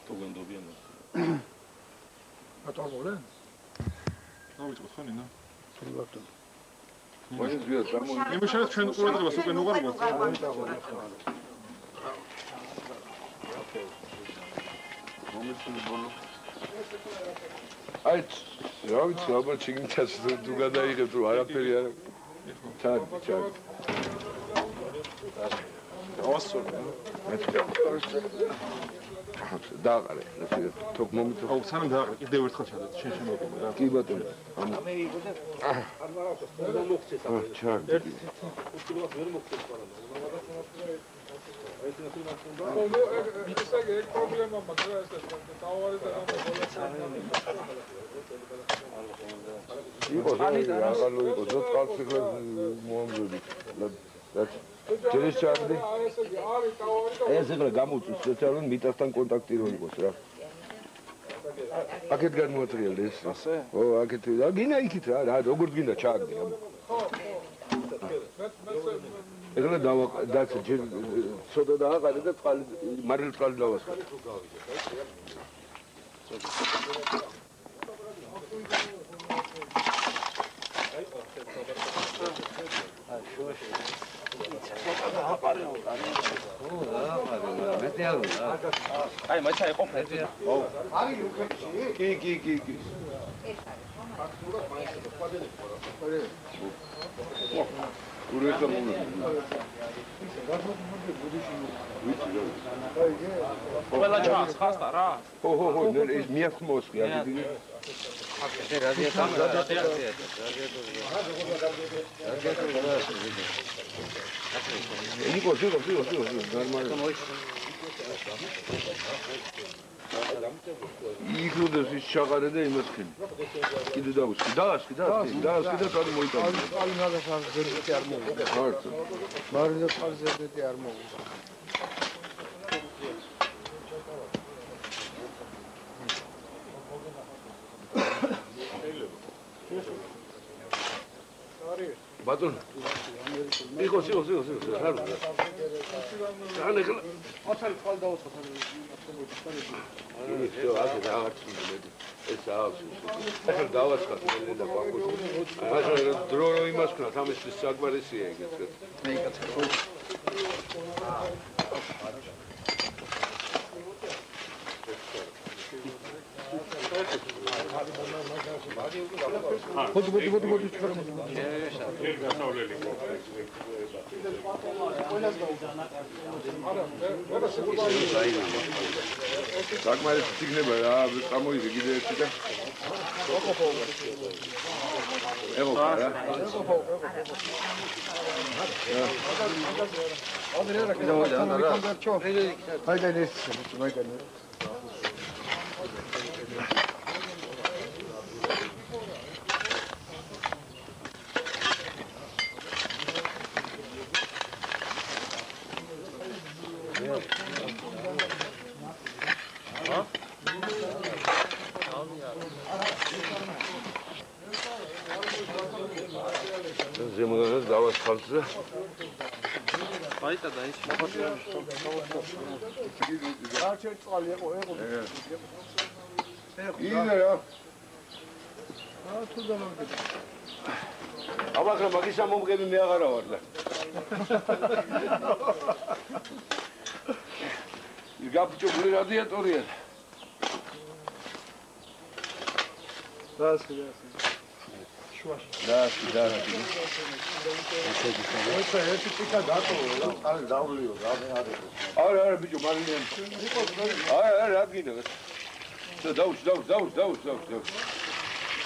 თუ გვენდობიან ატარბოლე? დავიწყოთ ხო ნინა? ბატონო. მოიძ ვიო სამო. იმის შემდეგ ჩვენ ყურადღებას უკვე ნუღარებთ. მომეცი ბოლო. აი, რა ვიცი, აბა ჩიგნიცას თუ გადაიღებთ რომ არაფერი არ ჩარდი. ავასწორ. დააყარე, თქო მომიწო. აუ, სანამ დააყარე, კიდევ ერთხელ ჩადეთ, შენ შემოგვიყვე რა. კი ბატონო. ამე იყო და არ მარავს, უნდა მოგწეს ამე. ჩარდი. უცილებლად ვერ მოგწეს ყველა. ეს ნახე მაგდა. ისე ეგ პრობლემა მაქვს რა ეს დავარი და იყო აღალო იყო ზოწყალციხლე მოამზოდი. ჯერის ჩარდი. ეს ეგრე გამოუწვის სპეციალურ მიწასთან კონტაქტი რო იყოს რა. აქეთ განმოატრიალე ეს. ასე? ო, აქეთ და გინა იქით რა, როგორც გინდა ჩააგდე. ეგრე დავაყდაც ცოტა დააყარე და წყალი მარილ წყალი დავასხა. აი, მაჩა იყო ფეთი. ო. არის უკეთში? კი. გურეთა მონა. ყველა ჩას ხასტა რა. ხო, ეს მიახმოსხი აქ. იყო ნორმალი. იქრუდეს ის ჩაყარე და იმას ხილი. კიდე დავუსკი, დაასკი და კარი მოიტანა. წყალი მაგას ზედეთი არ მოვიდა. ხარცო. მარილო წყალი ზედეთი არ მოვიდა. ბატონო. იყო. რა. ანუ ეხლა ოცალი წყალი დავუწყოთ. აქ დააღარცხული მედი. ეს აქვს. ახლა დავაცხათ მე და ბაკუს. ახლა დრო რო იმას ქნათ, ამისთვის საკვარესია ეგეც. მე კაცო. მოდი ჩქარა. საკმარის ციგნება რა, წამოიღე კიდე ერთი და ეხო რა. ზემოდან დავასხალწე. აიტა და ის მოხდა. რა შეწყალი იყო. იდა რა. თუ დამაგდე. აბა ხა მაგისა მომღები მე აღარა ვარ და. გაფუჭებული რადიატორია. დასი. დასი. ეს ტიკა დატოვე რა, წყალი დავლიო რა მე არის. არა ბიჭო მარილიან. არა რა გინდა. დაუს.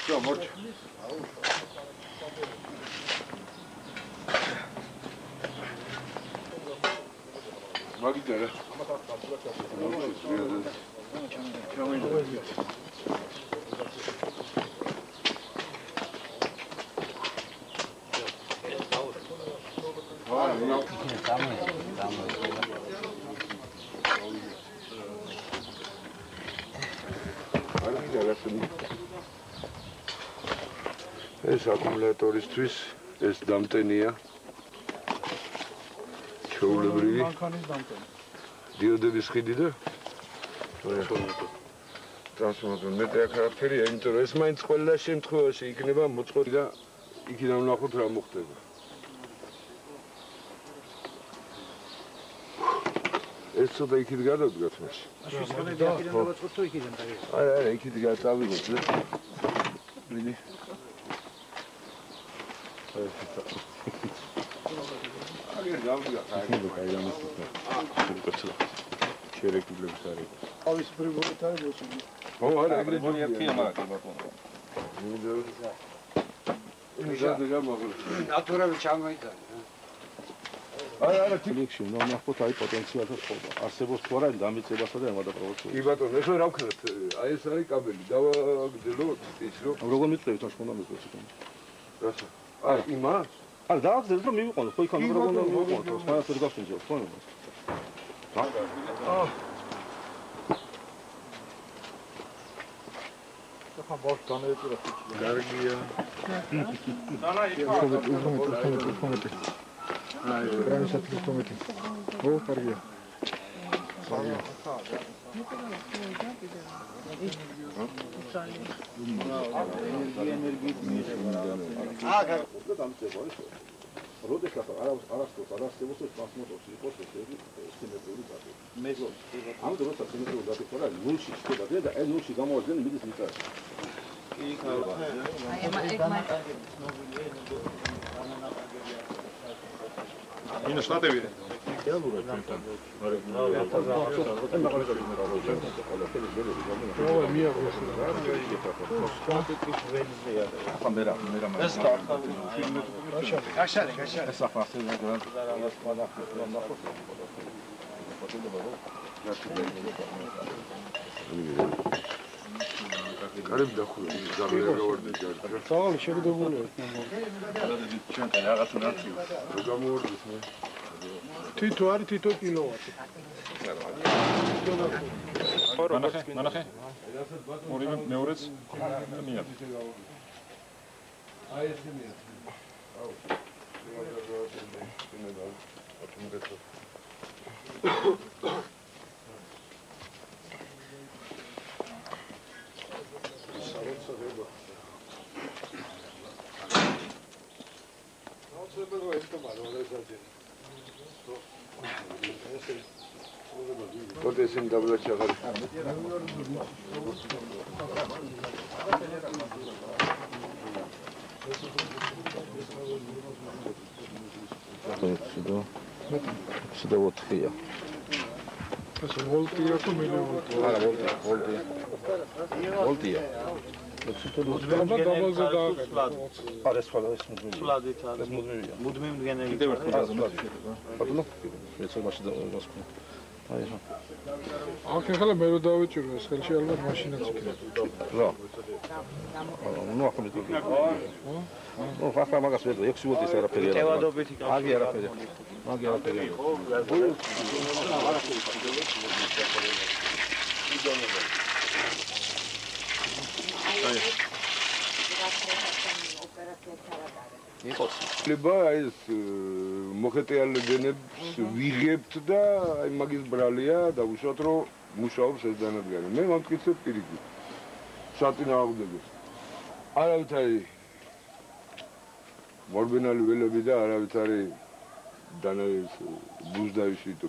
შო მორჩ. მაგიტა რა. ეს აკუმულატორისთვის ეს დამტენია ჩვეულებრივი მანქანის დამტენი დიოდების ხიდი და ტრანსფორმატორი მეტი აქ არაფერია, იმიტომ რომ ეს მაინც ყველა შემთხვევაში იქნება მოწყობილი და იქიდან ვნახოთ რა მოხდება. ეს ცოტა იქით გადავდგათ მაშინ. არა, იქით გადავიღოთ და ვიდი. აგერ გავდგათ, შერეკულებს არის. ავის ბრიგოდი არის მოსული. ო, არა, ეგრე ერთია მაგრამ კი ბატონო. ნატურალი ჩამოიტანა. არა, ფილიქში უნდა ვნახოთ აი პოტენციალთა წყობა. არსებობს თუ არა დამიწებასა და ემადა პროვოცირებას. კი ბატონო, ეხლა რა ვქნათ? აი ეს არის კაბელი. დავაგრძელოთ ის რომ როგორ მიწევით ამ უნდა მიწევით იქ. რაცა? აი, იმას? არა, დააგრძელეთ რომ მივიყვანოთ, ხო იქ ამ როგორ უნდა მივიყვანოთ, სხვანაირად ვერ გავშენჯოთ, ხო? ახლა ბავშვ განეეპირა ხიჩი. კარგია. უხომეთ. აი, გრამისად უხომეთ. ო, კარგია. როდესაც არასწორს ტრანსპორტში იყოს ესეთი სიმეტრიული დატი. ამ დროსაც სიმეტრიული დატი ხარ ნულში შეგდა და ეს ნულში გამოვაძენ მიდის მიწაში. ინო შტატები. კარები დახურა, ზამერა გავარდე. საღალი შეგდებულია. ჩვენთან რაღაც ნაცია. რა გამოვარდეს მე? თითო არის თითო კილოვატი. ნახე. ორივე მეორეც მიად. აი ესე მიად. აუ. Tot esim dabla çağır. Сюда вот я. ეს ვოლტია თუ მილივოლტი? არა, ვოლტია. აბა დაბალზე დააკეთე. არა, ეს მუდმივია. სულადით არის. ეს მუდმივია. მუდმივმდგენელი. კიდევ ერთხელ ბატონო, მეცობაში დავასკვნე. აი ეს. აქ ახლა მე რო დავეჭირო ეს ხელში ალბათ მაშინაც იქნება. რა. ნუ ახლა მეტყვი. ნუ ახლა მაგას ვერ 6 ვოლტის არაფერი არა. ტევადობითი აგი არაფერი. მაგი არაფერი. იყოს. ლება ეს მოხეტიალებს ვიღებთ და აი მაგის ბრალია დავუშვათ რომ მუშაობს ეს დანადგარი. მე მომტკიცებ პირიქით. საწინააღმდეგოს. არავით არის მორბენალი ველები და არავით არის დანაის ბუზდაიში თუ.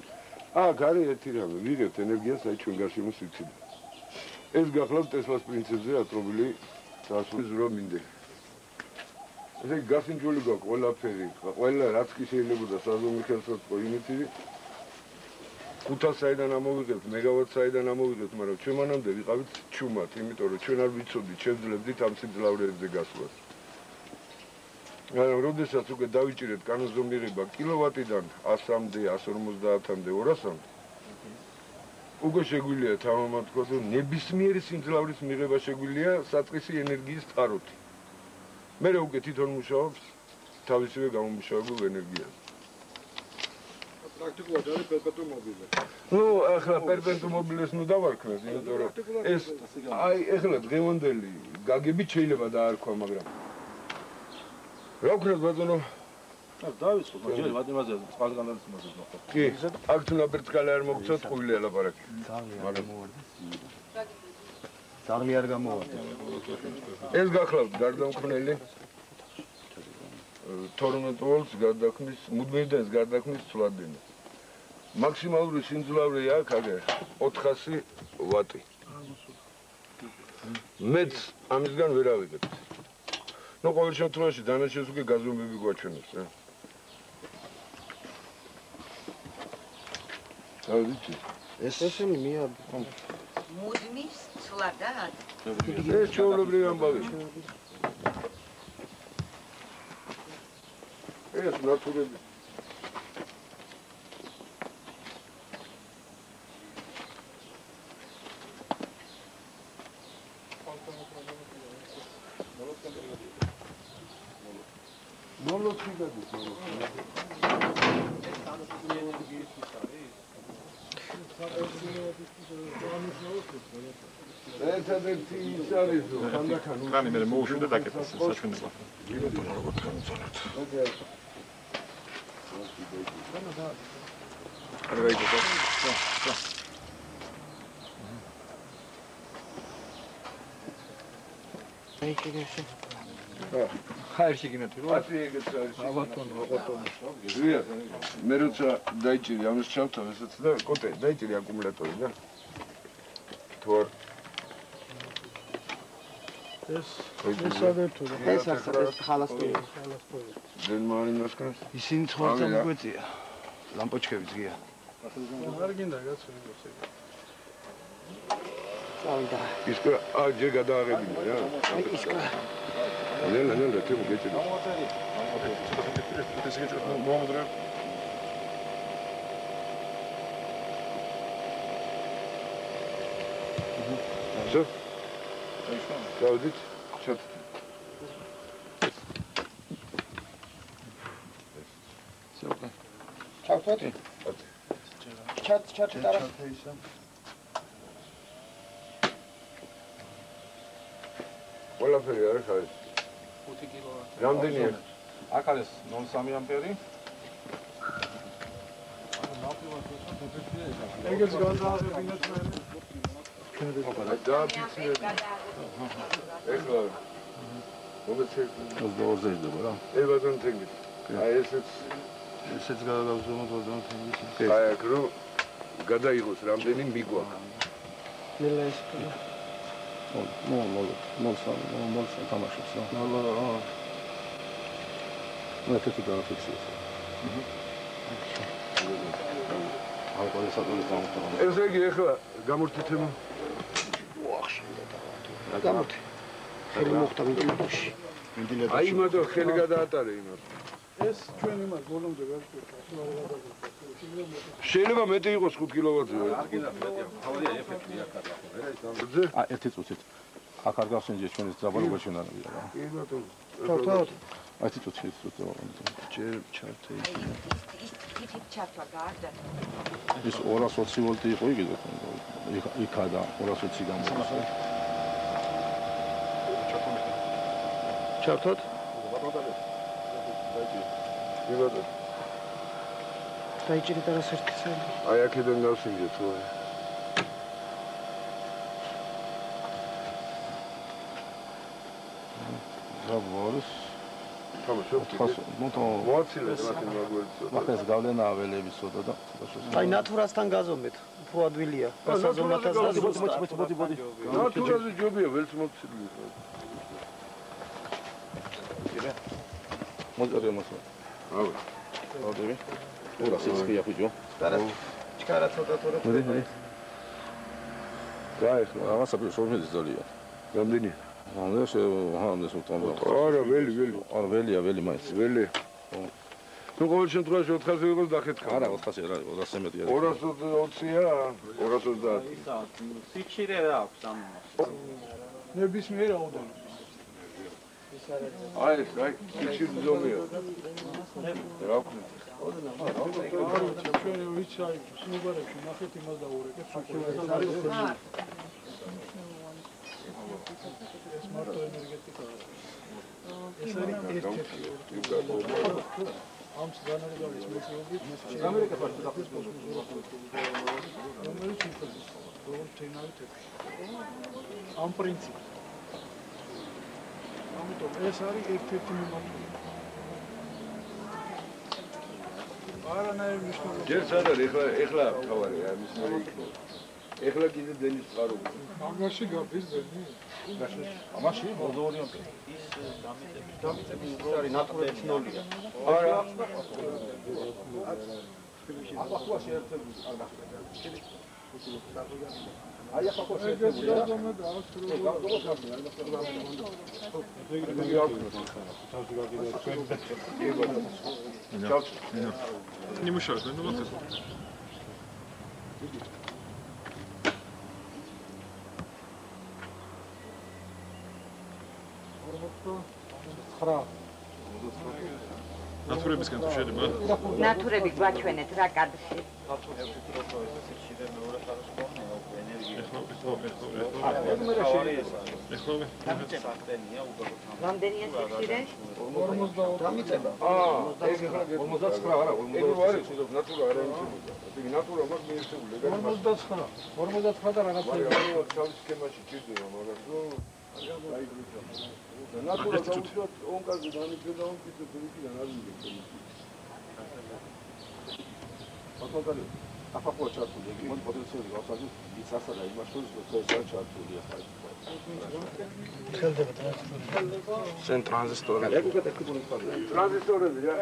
აქ არის ერთი რამე, ვიღებთ ენერგიას აი ჩვენ გარშემო სივრციდან. ეს გახლავთ ტესლას პრინციპზე ათრობილი დასული ზრო მინდე. ესე გასინჯული გვაქვს ყველაფერი, ყველა რაც კი შეიძლება და საზომი ხელსაწყო იმითი 500 საიდან ამოვიღებთ, მეგავატ საიდან ამოვიღებთ, მაგრამ ჩვენ მანამდე ვიყავით ჩუმად, იმიტომ რომ ჩვენ არ ვიცოდით, შევძლებდით ამ სიმძლავრეებზე გასვლას. მაგრამ როდესაც უკვე დავიჭირეთ კანონზომიერება კილოვატიდან 100-მდე, 150-მდე, 200-მდე, უკვე შეგვიძლია თამამად თქვა, რომ ნებისმიერი სიმძლავრის მიღება შეგვიძლია საწყისი ენერგიის წყაროთი. მე უკვე თვითონ მუშაობს თავისივე გამომუშავებულ ენერგიაზე. პრაქტიკულად არის პერპეტუუმ მობილე. ნუ ახლა პერპეტუუმ მობილეს ნუ დავარქმევ, იმიტომ რომ ეს აი ახლა დღევანდელი გაგებით შეიძლება დაარქვა, მაგრამ რა ვქნათ ბატონო? დავიწყო, ჯერ ვადიმაზე წყალგანდანის მოსეს მოხდა. კი, აქ თუ ნაბერტკალი არ მოგწოთ, ხვილია ლაპარაკი. ძაღლი არ გამოვარდა. ეს გახლავთ გარდამქმნელი 12 ვოლტს გარდაქმნის, მუდმივდენს გარდაქმნის ცვლადინა. მაქსიმალური სიმძლავრე აქ აგერ 400 ვატი. მეც ამისგან ვერ ავიღებთ. ნუ ყოველ შემთხვევაში დანარჩენს უკვე გაზომბები გვაჩვენებს, რა. დავიცი. ესენი მია მუდმივ ცვლადად. ეს ჩვეულებრივი ამბავი. ეს ნატურები. მოლოქი გადის, ერთადერთი ის არის, რომ ხანდახან ხანი მე მოუშვიდა დაკეტეს საჩვენებო. არ გაიგო. ხაერში გინათი რა? ათი ეგეც არის. აბატონო. ზია, მე როცა დაიჭირი ამის ჩავთავ ესეც და კოტე დაიჭირი აკუმულატორი და თუ არ ეს საერთოდ ეს არის ხალასტორი. δεν მარინოს კაც ისინი ცხოვრება მოგვეწია. ლამპოჩკები ზგია. არ გინდა გაცვი გოცე. წავიდა. ისკო ჯერ გადააღებინა რა. ისკო. ნელა თემ გეჭირი. ეს იგი მომდრე. Все? Გავდით? ჩათ. ჩავთვათ? ჩათ ტარა. ყველაფერი არის ხარის. 5 კილოვატი. რამდენია? აქ არის 0.3 ამპერი. ეგეც განააღებინეთ მე. დააფიქსირე. ეხლა მომეცე 22-ზე იდება რა. ევაზან თენგი. აი ესეც გადაგავზომოთ 20 თენგის. აი აქ რო გადაიღოს რამდენი მიგვა. ნელა ეს. მოლ თამაშობს რა. მე თვითონ დააფიქსირე. ალკოჰოლის საწოლის გამოტანა. ესე იგი ეხლა გამორთითემ გამორთი. ხელი მოხდა მინტილებში. აი იმათო ხელი გადაატარე იმათ. ეს ჩვენ იმას ბოლომდე ვერ ვიტყვით. შეიძლება მეტი იყოს 5 კილოვატზე. თავია ეფექტი აქ არის. ზე? ერთი წუთით. აქ არ გავსინჯე ჩვენ ეს ძაბალობა ჩვენ არ ვიდა რა. კი ბატონო. ჩავთვალოთ. ერთი წუთი ეს წუთი. ჯერ ჩართე ის. ის თითი ჩართვა გარდა. ეს 220 ვოლტი იყო იგივე. იქა და 220 გამოდის. ჩავთვალოთ? კი ბატონო. დაიჭირეთ არა ერთი წელი. აი აქედან გავსინჯე თუ არა. ზაბორის თამაშობ. მოაცილეთ მათი მაგვერცო. მაგას გავლენა აველების ცოტა და აი ნატურასთან გაზომეთ. უფრო ადვილია. გასაზომათას ბოდი. ნატურაზე ჯობია ველს მოცილი. მოძრე მოსო. აუ. ავდები. ურა სიცქია ხუჯო. ჩქარა ცოტა თორე. მოდი. გაიხლა. რაღაცა პროფესიონალი ზალია. რამდენია? ამას ამას უტომბა. არა, ველი. არა, ველი მაინც. ველი. ნუ ყოველ შემთხვევაში 400 იყოს დახეთქა. არა, 400 არა, 200 მეტი არის. 220-ია, 230. სიჩირე რა აქვს ამ ნებისმიერ რაოდენობას. აი, სიჩი ზომია. რა ვქნა? ჩვენ ვიცი აი სინუგარებში ნახეთ იმას დაურეკეთ სუქურას არის ეს მარტო ენერგეტიკაა ეს არის ერთ-ერთი ამ განარგალის მეშვეობით ამერიკას ვარ დაფის რომელიც იფრთხილს როგორც თენავი თეთრი ამ პრინციპს ამიტომ ეს არის ერთ-ერთი მიმართულება არანაირი მნიშვნელობა ჯერ სად არის ეხლა თავარია ამის ეხლა კიდე დენის წყაროა მაგაში გადის ძენი ამაში მოლდოვანია ის დამიწების არის ნატურების ნოლია. არა აბა ხო შეერთებული არ გახდება აი ახლა ხო შეერთებული Не мешает, ну вот это. ნატურებისგან თუ შეიძლება? ნატურები გვაჩვენეთ რა კადრში. რამდენია სიხშირე? 50 ეს ახლა 59 არა 59 არის ნატურა არ არის იგი ნატურა მაგ მიერთებული 59 და რაღაც მაგრამ თავის სქემაში ჭირდება მაგას რომ ნატურა გამოსვათ ონკაზე დამიწერდა ონკიზე ფიქიდან არ მიგეცემ ათვალე აფაფო ჩართული იგი მოდ პოტენციალი გავსაჯი იცასა და იმას შორის ეს არის ჩართული ახლა ხელდება სენ ტრანზისტორები ტრანზისტორები რა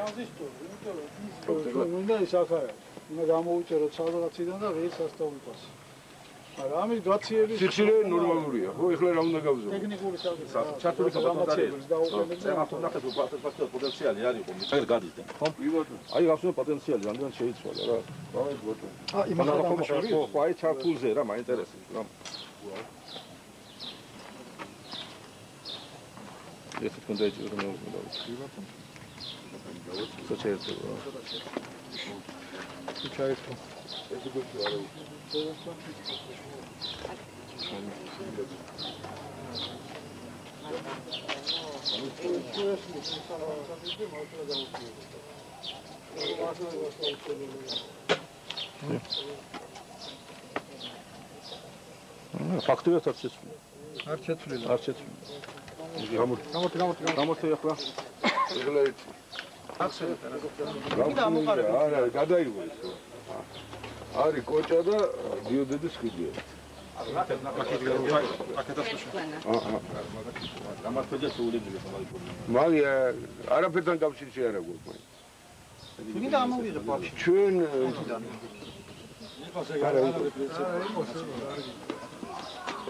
უნდა ის ახაა უნდა გამოუწეროთ სადღაციდან და ვეც ასწავლებას არა ამის გაციების სიხშირე ნორმალურია ხო ეხლა რა უნდა გავზო ტექნიკური საკითხი ჩართული გამოცდილების დაუყენებს ახლა ნახეთ პატენტ პოტენციალი არ იყო მე გადიდე ხო აი გასულ პოტენციალი რამდენად შეიცვალა რა აი ბოტონი ხო აი ჩართულზე რა მაინტერესებს რა ეს თქვენდა ეჭვი რომ საერთოდ ჩაერთო ეს გოჩი არა ფაქტობრივად არ შეცვლილა არ შეცვლილა გამოდი ახლა ეხლა არა გადაიღო ეს არის კოჭა და დიოდედის ხიდია გამართვეჯა შეულებია მაგია არაფერთან კავშირი არ აქვს მაინც მინდა ამოვიღებ ბავშვი ჩვენ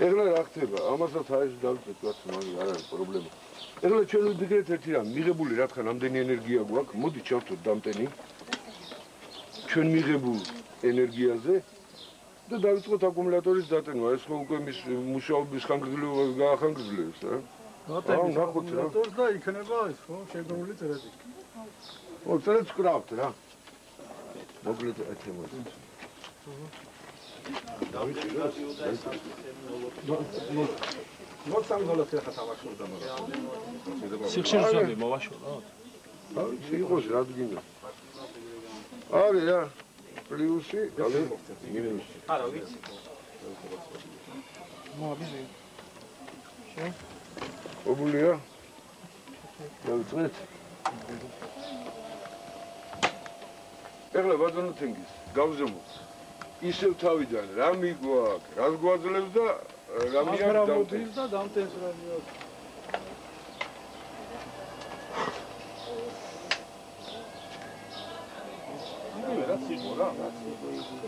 ეხლა რა ხდება ამასაც არის დავწეთ კაცო მაგ არ არის პრობლემა ეხლა ჩვენ ვიგეთ ერთი რამ მიღებული რა თქმა რამდენი ენერგია გვაქვს მოდი ჩავთოთ დამტენი ჩვენ მიღებულ ენერგიაზე და დავიწყოთ აკუმულატორის დატენვა ეს ხო უკვე მის მუშაობის ხანგრძლივობას გაახანგრძლივებს რა აკუმულატორს და იქნება ეს ხო შეგრული წერები ო წერებს კრავთ რა მოკლედ ეთემოდი $3 ხა თამაშობდა მაგრამ სიხშირეები მოვაშოროთ. აი იყოს რა გინდა არის რა პლუსი და მინუსი არა ვიცი. მოაბიზე ობულია დავიწყეთ ეხლა ბატონო თენგის გავზომოთ ისევ თავიდან რა მიგვაქვს რას გვაძლევს და რა მიაქვს მოდის და დამტენს რა მიაქვს რაც იყო რა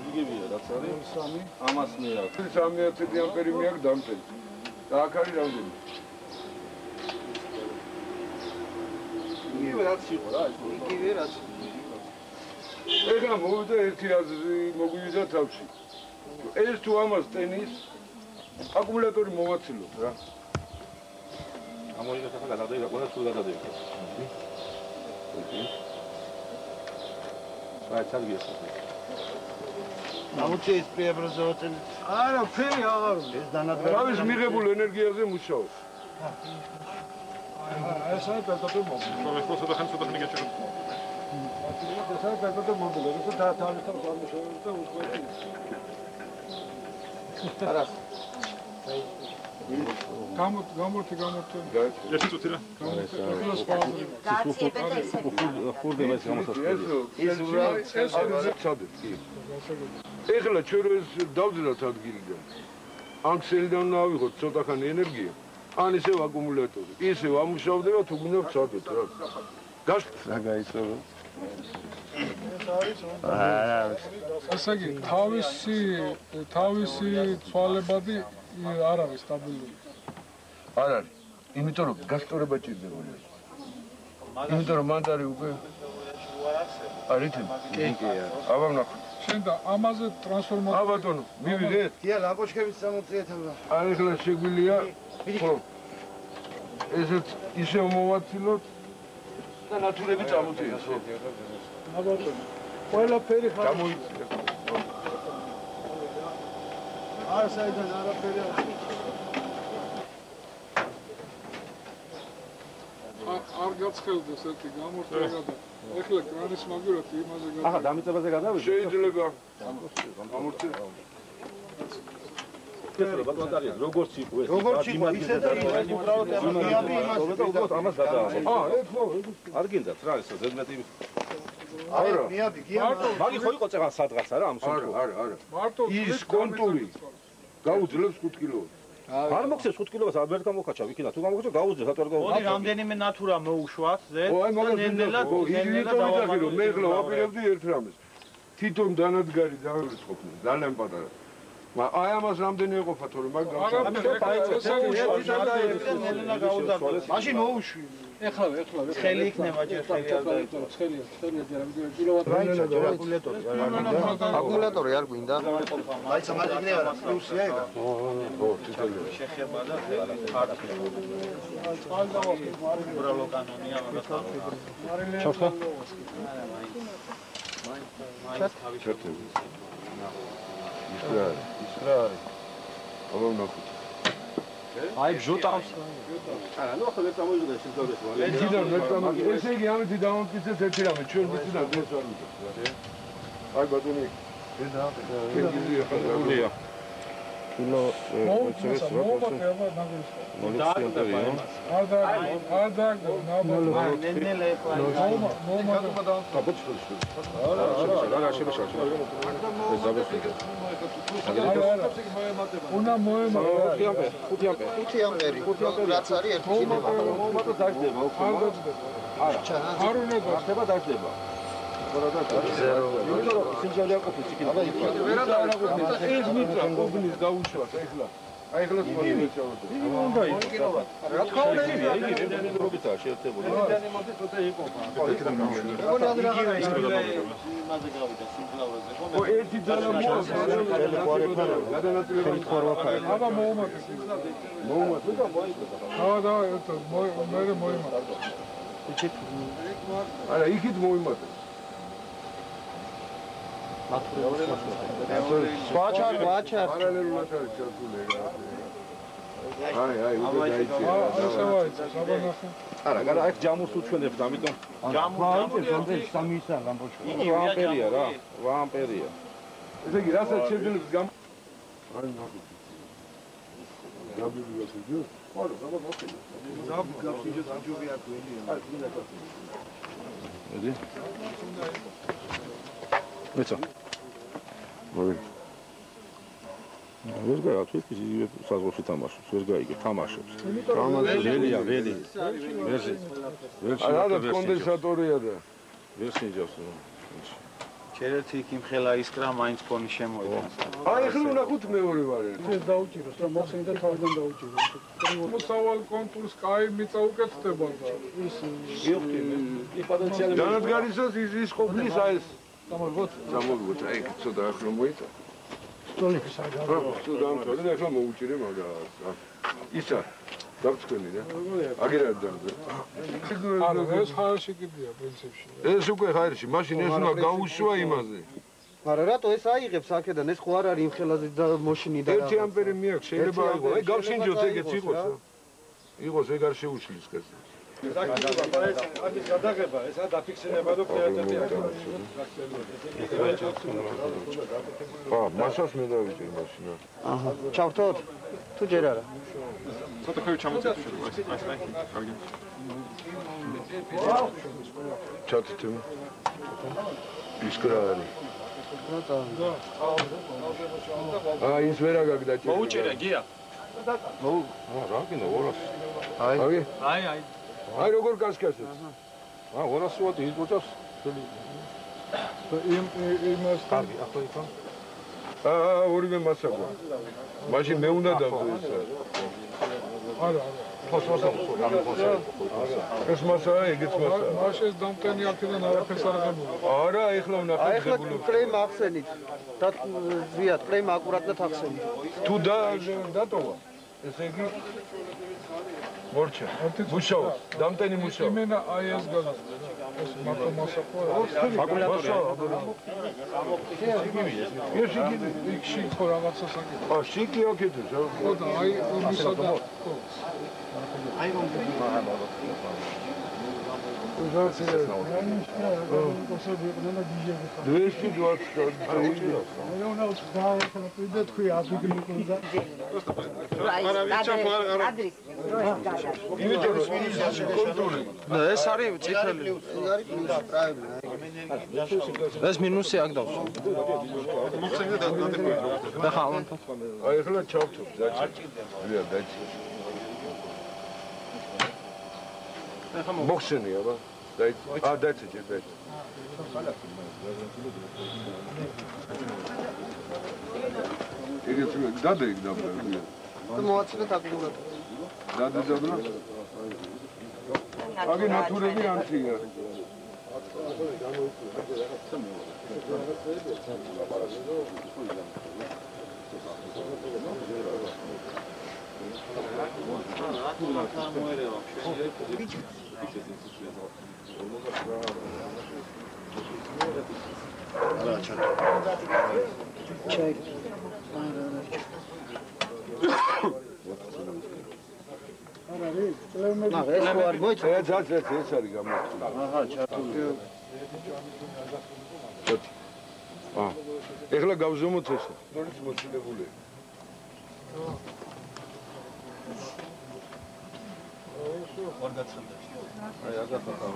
იგივეა რაც არის სამი ამას მე აქვს 310 ამპერი მიაქვს დამტენს და აქ არის რამდენი იგივე რაც იყო რა იგივე რაც ეხლა მოვიდა ერთი აზრი მოგვივიდა თავში ეს თუ ამას ტენის აკუმულატორი მოვაცილოთ რა ამოიღეთ ახლა გადადაიღე ყველა სულ გადადაიღე აი წარგია გამოჩეს პრიებროზოთელი არა ფერი აღარ ეს დანადგარი თავის მიღებულ ენერგიაზე მუშაობს ეს არის პერტატუ მოგ Что, мы просто хотим сюда не geçelim. არას გამორთე. ერთი წუთი რა. გააციებეთ და ისე ხურდება ეს გამოსასწორია. ეხლა ჩვენ რო ეს დავძრათ ადგილიდან. ან ქსელიდან ავიღოთ ცოტახანი ენერგია, ან ისევ აკუმულატორი. ისევ ამუშავდება თუ გინდა ვცადოთ რა. რა გაიწოვო? ასე იგი თავისი ცვალებადი არ არის სტაბილური. არ არის. იმიტომ რომ გასწორება ჭირდება. იმიტომ რომ მანტარი უკვე არით? კი. აბა ნახე. შენ და ამაზე ტრანსფორმაცია. აბა ბატონო, მივიღეთ. დია ლამპოჩკების 60-ით აბა. აი ახლა შეგვიძლია ხო ესეც ისევ მოვაცილოთ და ნატურები წამოწიოს ხო? ყველაფერი ხარ. გამოიწია. არ საიდან არაფერი არ. არ გაცხელდეს ერთი გამორთება და ეხლა კრანის მაგივრად იმაზე ახლა დამიწებაზე გადავიდეთ. შეიძლება გამორთე. როგორც იყო ეს. როგორც იყო ისე და უბრალოდ ამას გადააყო. ეს ხო არ გინდათ რა ეს ზედმეტი არა მიადი გია მაგი ხო იყო წეღან სადღაც არა ამ სულ. არა. მარტო ის კონტური გაუძლებს 5 კილოს. არ მოხსენს 5 კილოს არ ვერ გამოვხაჩავ იქინა თუ გამოვხაჩავ გაუძლებს რატო არ მოდი გავუძლებს. რამდენიმე ნატურა მოუშვათ ზედ ო აი მაგას ნელ-ნელად იმიტომ მე ხლა ვაპირებდი ერთ რამეს. თვითონ დანადგარი დავერის ყოფნა ძალიან პატარა. აი ამას რამდენი ეყოფა თორე მაგ მაშინ მოუშვი. ეხლა ხელი იქნება ჯერ ხელი არ დაიწყო. აკუმულატორი არ გვინდა? აი სამად იქნება რა პლუსია ეგ. ხო, თითოეული. შეხება და ხარტი. უბრალო კანონია მაგას. ჩავხა. ჩერტები. ის რა არის? აბა ნახოთ. აი ბჟუტავს. არა ნუ ახლა ვერ წამოიღდა შეძლებს ვარ. ესე იგი ამით დავამტკიცეთ ერთი რამე, ჩვენ ვისიდან დღეს არ ვიძახთ. აი ბატონი, ეს რა? ეგიზია ხალხია. კილო აი ხლა სპორტი ჩავარდა. რა თქმა უნდა იგი რობიტაა შეერთებული. ო ერთი ძალა აბა მოუმატე. არა იქით მოიმატე. ვაჩარ პარალელურად არის ჩართული ეგ. აი, უკვე დაიწია. არა, არა, აქ ჯამურს უჩვენებთ, ამიტომ ჯამური 3 ისა ლამპოჩკა. 8 ამპერია რა, 8 ამპერია. ესე იგი, რასაც შეძლებს გამ აი ნახე. გაბიბიოს ვიდეო? არა, გამოგხდი. გაბიბიოს აჯობი არ გვენია. აი, გინდა გასული. მოდი. მეცა. მოდი. ვერ გაიგე, თუ ისე საზღვარში თამაშობს, ვერ გაიგე, თამაშობს. ველია, ველი. ვერში. არა, კონდენსატორია და ვერ შეჯავს. ჩერეთ იქ იმხელა ისკრა მაინც ფონი შემოიღო. აი ახლა ნახოთ მეორე ვარიანტი. ეს დაუჭიროს რა მოხსენდა თავიდან დაუჭიროს. მოსავალ კონტურს კაი მიწა უკეთდება და ის დანადგარისას ის ყოფნის აი ეს გამოვიგოთ აი ცოტა ახლა მოიწა სტოლი საგამწოლე და ახლა მოუჭირე მაგას ისა დავწქენი რა აგერ არ დამზე არა ეს ხარში კიდია პრინციპში ეს უკვე ხარში მაშინ ეს უნდა გაუშვა იმაზე არა რატო ეს აიღებს აქედან ეს ხო არ არის იმ ხელაზე და მოშინი და 1 ამპერი მიაქვს შეიძლება აიღო აი გავშინჯოთ ეგეც იყოს ეგ არ შეუშლის ხეს ამის გადაღება, ესა დაფიქსირება და პრიორიტეტი მასას მე დავიჭერ მაშინა. აჰა, ჩავთოთ? თუ ჯერ არა. ცოტა ხევი ჩამოწევთ შეიძლება ეს. კარგი. ჩათითო. ის კრა არის. ის ვერა გაგდაჭირე. მოუჭერე გია. რა გინდა 200. აი. აი როგორ გასკასეთ. 200 ვატი ის მოწევს. იმას კარგი, ახლა იქა. ორივე მასა გვა. მაშინ მე უნდა დავდო ესა. არა. ეს მასაა, ეგეც მასაა. მაშინ ეს დამტენი აქედან არაფერს არ აღებულა. არა, ეხლა ვნახოთ დებულობ. კლეიმ ახსენით. და ზვიად, კლეიმ აკურატად ახსენით. თუ დატოვა. ესე იგი მორჩა. მუშაობა, დამტენი მუშაობა. იმენა აი ეს გაზრდა. ეს მარტო მასაყოა. ეს იქში ხო რაღაცა საკითხი. შიკი აკეთებს. ხო და აი ისა და აი ეს არის წითელი. ეს მინუსი აქ დავსვა. და ხალხ. აი ახლა ჩავთვალ, დაჭი. დაჭი. მოხსენი აბა. დაიცე ჯერ დაიცე. ეგეც დადე იქ დაბლა. მოაცილეთ აკურატად. დადე დაბლა. აგი ნატურები ანთია. ეს არის გამართული. აჰა, ჩართული. ეხლა გავზომოთ ეს. როდის მოცილებული. აი აგახახა.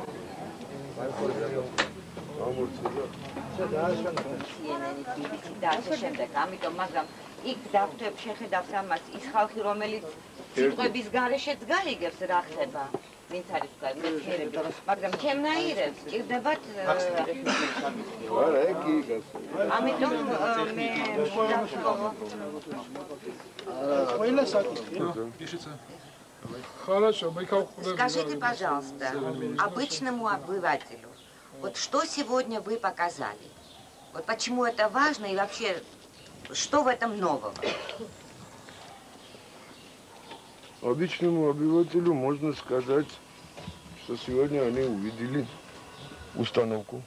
და ასე შემდეგ, ამიტომ მაგრამ იქ დავთვებ შეხედავს ამას ის ხალხი რომელიც სიტყვების გარეშეც გაიგებს რა ხდება ვინც არის მეთერები მაგრამ ჩემნაირებს ჭირდებათ არა ეგ იგას ამიტომ მე ყველა საკითხი Хорошо, мы как Скажите, пожалуйста, обычному обывателю, вот что сегодня вы показали? Вот почему это важно и вообще, что в этом нового? Обычному обывателю можно сказать, что сегодня они увидели установку,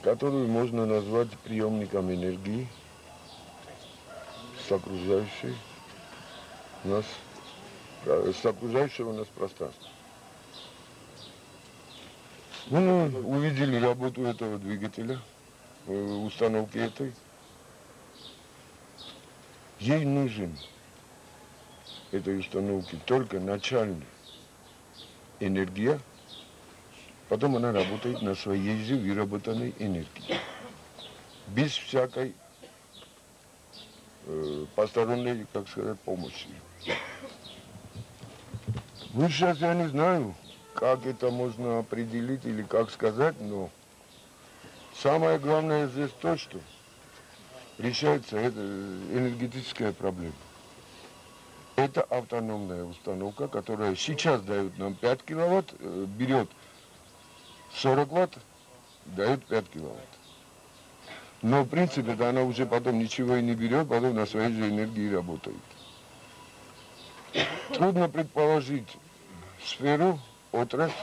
которую можно назвать приемником энергии с окружающего у нас пространства. Ну, увидели работу этого двигателя, установки этой. Ей нужен этой установки только начальная энергия, потом она работает на своей же выработанной энергии. Без всякой посторонней, как сказать, помощи. Ну, сейчас я не знаю, как это можно определить или как сказать, но самое главное здесь то, что решается эта энергетическая проблема. Это автономная установка, которая сейчас дает нам 5 киловатт, берет 40 ватт, дает 5 киловатт. Но в принципе она уже потом ничего и не берет, потом на своей же энергии работает. Трудно предположить сферу, отрасль,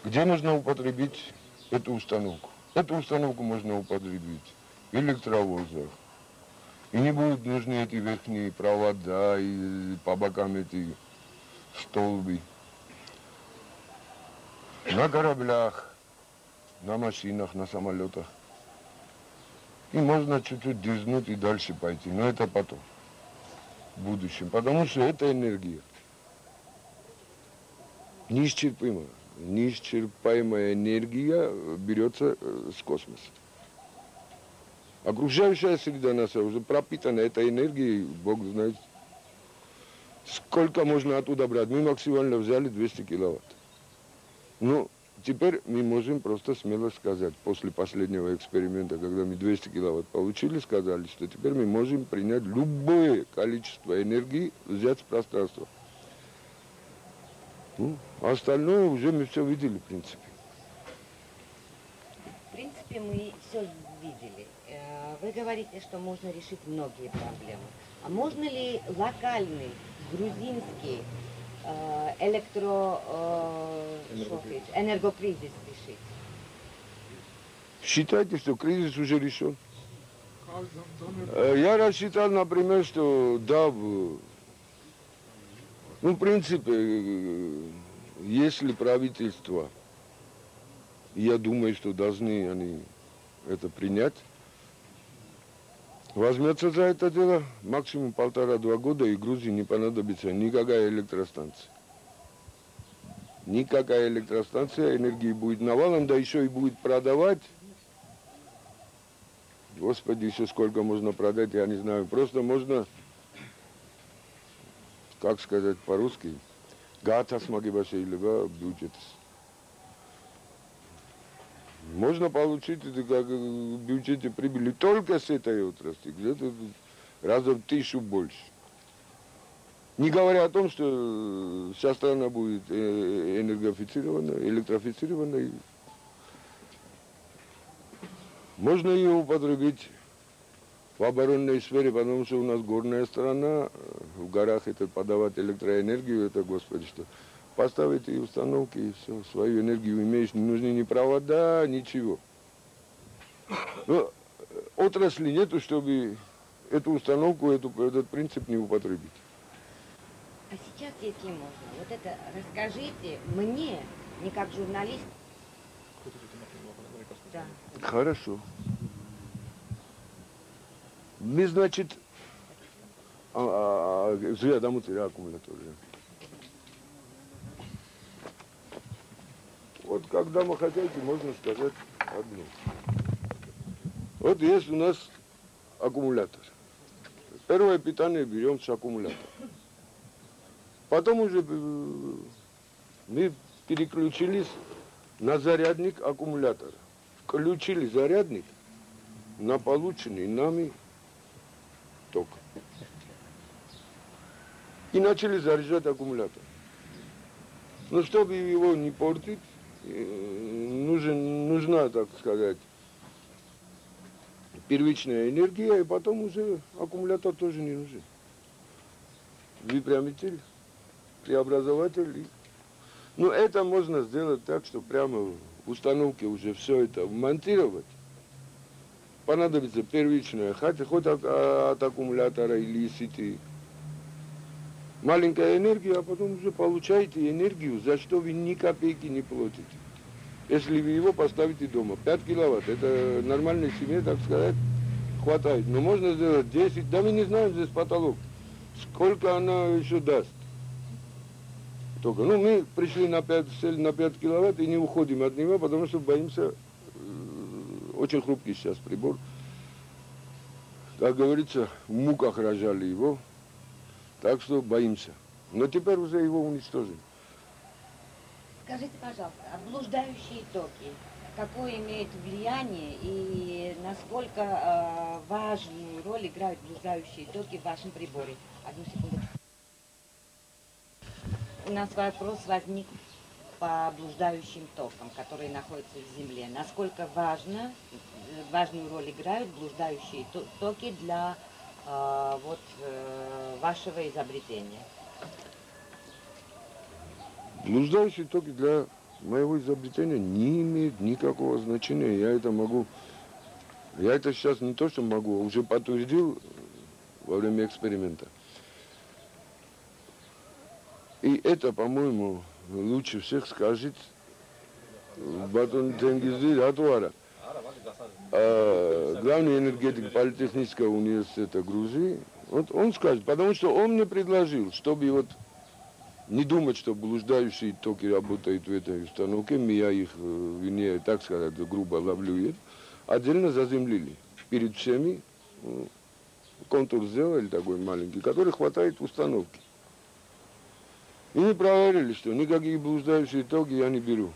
где можно употребить эту установку. Эту установку можно употребить в электровозах. И не будут нужны эти верхние провода и по бокам эти столбы. На кораблях, на машинах, на самолетах. И можно чуть-чуть дерзнуть и дальше пойти. Но это потом, в будущем. Потому что это энергия. Неисчерпаемая. Неисчерпаемая энергия берется с космоса. Окружающая среда наша уже пропитана этой энергией, Бог знает, сколько можно оттуда брать. Мы максимально взяли 200 киловатт. Ну, теперь мы можем просто смело сказать, после последнего эксперимента, когда мы 200 киловатт получили, сказали, что теперь мы можем принять любое количество энергии, взять с пространства. Ну, а остальное уже мы все видели, в принципе. В принципе, мы все видели. Вы говорите, что можно решить многие проблемы. А можно ли локальный грузинский энергокризис решить? Считайте, что кризис уже решен. Я рассчитал, например, что да, ну, в принципе, если правительство, я думаю, что должны они это принять, возьмется за это дело, максимум 1,5-2 года, и Грузии не понадобится никакая электростанция. Никакая электростанция, энергии будет навалом, да еще и будет продавать. Господи, еще сколько можно продать, я не знаю. Просто можно, как сказать по-русски, бюджет. Можно получить это как в бюджете прибыли только с этой отрасли, где-то раза в 1000 больше. Не говоря о том, что вся страна будет энергофицирована, электрифицирована. Можно ее употребить в оборонной сфере, потому что у нас горная страна, в горах это подавать электроэнергию, это, господи, что... Поставить и установки, и все, свою энергию имеешь, не нужны ни провода, ничего. Но отрасли нету, чтобы эту установку, этот принцип не употребить. А сейчас, если можно, вот это расскажите мне, не как журналист. Да. Хорошо. Мы, значит, аккумулятор. Вот как домохозяйки можно сказать одно. Вот есть у нас аккумулятор. Первое питание берем с аккумулятора. Потом уже мы переключились на зарядник аккумулятора. Включили зарядник на полученный нами ток. И начали заряжать аккумулятор. Но чтобы его не портить, нужна, так сказать, первичная энергия, и потом уже аккумулятор тоже не нужен. Выпрямитель, преобразователь. Но это можно сделать так, что прямо в установке уже все это вмонтировать. Понадобится первичная, хоть от аккумулятора или сети. Маленькая энергия, а потом уже получаете энергию, за что вы ни копейки не платите. Если вы его поставите дома. 5 киловатт, это нормальной семье, так сказать, хватает. Но можно сделать 10, да мы не знаем здесь потолок, сколько она еще даст. Только, ну, мы пришли на 5 киловатт и не уходим от него, потому что боимся, очень хрупкий сейчас прибор. Как говорится, в муках рожали его. Так что боимся. Но теперь уже его уничтожим. Скажите, пожалуйста, а блуждающие токи, какое имеет влияние и насколько важную роль играют блуждающие токи в вашем приборе? Одну секунду. У нас вопрос возник по блуждающим токам, которые находятся в Земле. Насколько важную роль играют блуждающие токи для вашего изобретения? Блуждающие токи для моего изобретения не имеют никакого значения. Я это сейчас не то, что могу, уже подтвердил во время эксперимента. И это, по-моему, лучше всех скажет Батон Тенгизи Ратуара, главный энергетик Политехнического университета Грузии. Вот он скажет, потому что он мне предложил, чтобы вот не думать, что блуждающие токи работают в этой установке, я их, вернее, так сказать, грубо ловлю, отдельно заземлили перед всеми, контур сделали такой маленький, который хватает установки. И мы проверили, что никакие блуждающие токи я не беру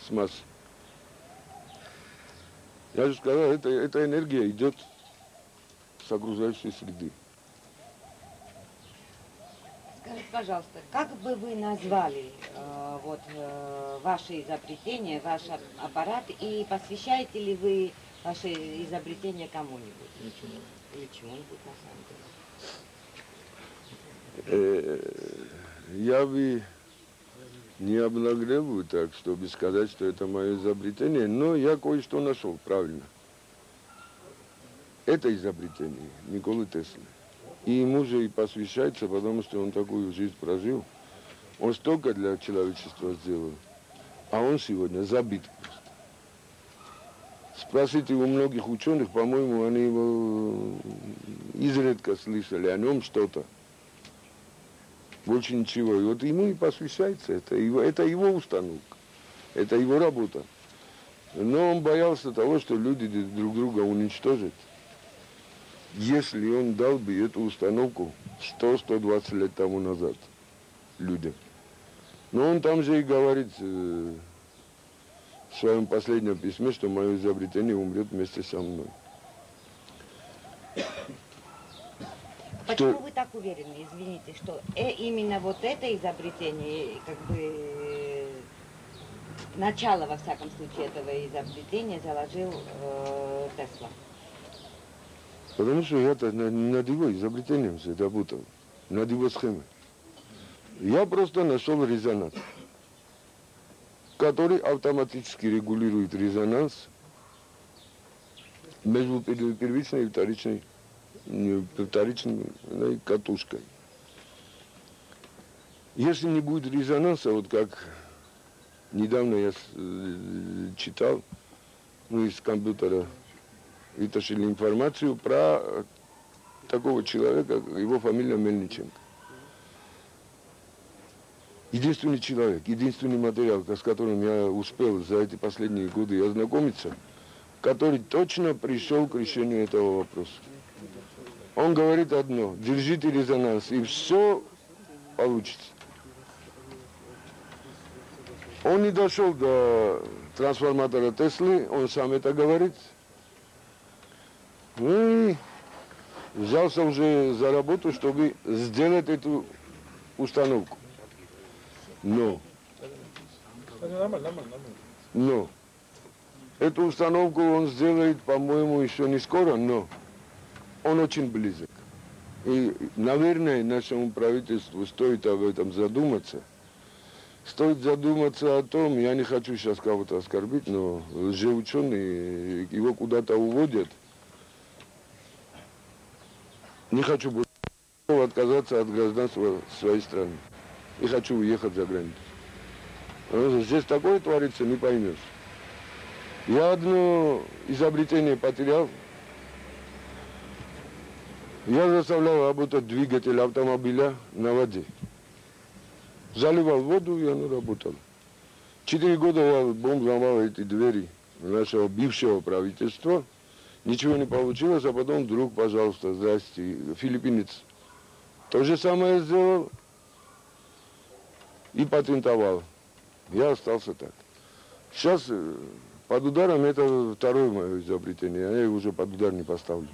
с массы. Я же сказал, эта энергия идет с окружающей среды. Скажите, пожалуйста, как бы вы назвали ваше изобретение, ваш аппарат, и посвящаете ли вы ваше изобретение кому-нибудь? Или чему-нибудь, на самом деле? Я бы не обнаглел так, чтобы сказать, что это мое изобретение, но я кое-что нашел, правильно. Это изобретение Николы Теслы. И ему же и посвящается, потому что он такую жизнь прожил. Он столько для человечества сделал, а он сегодня забит просто. Спросите у многих ученых, по-моему, они его изредка слышали о нем что-то. Больше ничего. И вот ему и посвящается. Это его установка. Это его работа. Но он боялся того, что люди друг друга уничтожат. Если он дал бы эту установку 100-120 лет тому назад людям. Но он там же и говорит в своем последнем письме, что мое изобретение умрет вместе со мной. Почему вы так уверены, извините, что именно вот это изобретение, как бы начало, во всяком случае, этого изобретения заложил Тесла? Потому что я-то над его изобретением работал, над его схемой. Я просто нашел резонанс, который автоматически регулирует резонанс между первичной и вторичной катушкой. Если не будет резонанса, вот как недавно я читал, из компьютера вытащили информацию про такого человека, его фамилия Мельниченко. Единственный человек, единственный материал, с которым я успел за эти последние годы ознакомиться, который точно пришел к решению этого вопроса. Он говорит одно: держите резонанс, и все получится. Он не дошел до трансформатора Теслы, он сам это говорит. Ну и взялся уже за работу, чтобы сделать эту установку. Но эту установку он сделает, по-моему, еще не скоро, но он очень близок. И, наверное, нашему правительству стоит об этом задуматься. Стоит задуматься о том, я не хочу сейчас кого-то оскорбить, но лжеученые его куда-то уводят. Не хочу больше отказаться от гражданства своей страны. И хочу уехать за границу. Потому что здесь такое творится, не поймешь. Я одно изобретение потерял. Я заставлял работать двигатель автомобиля на воде. Заливал воду, и оно работало. 4 года я бомбовал эти двери нашего бывшего правительства. Ничего не получилось, а потом вдруг, пожалуйста, здрасте, филиппинец то же самое сделал и патентовал. Я остался так. Сейчас под ударом это второе мое изобретение, я его уже под удар не поставлю.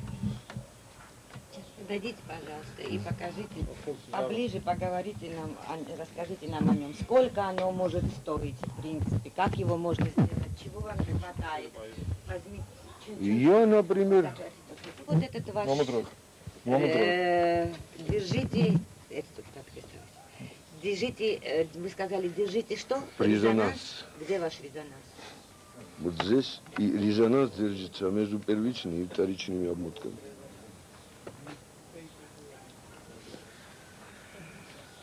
Дадите, пожалуйста, и покажите, поближе поговорите нам, расскажите нам о нем. Сколько оно может стоить, в принципе, как его можно сделать, чего вам не хватает. Возьмите чуть-чуть. Я, например... Вот этот ваш... Держите... Держите, вы сказали, держите что? Резонанс. Где ваш резонанс? Вот здесь и резонанс держится между первичными и вторичными обмотками.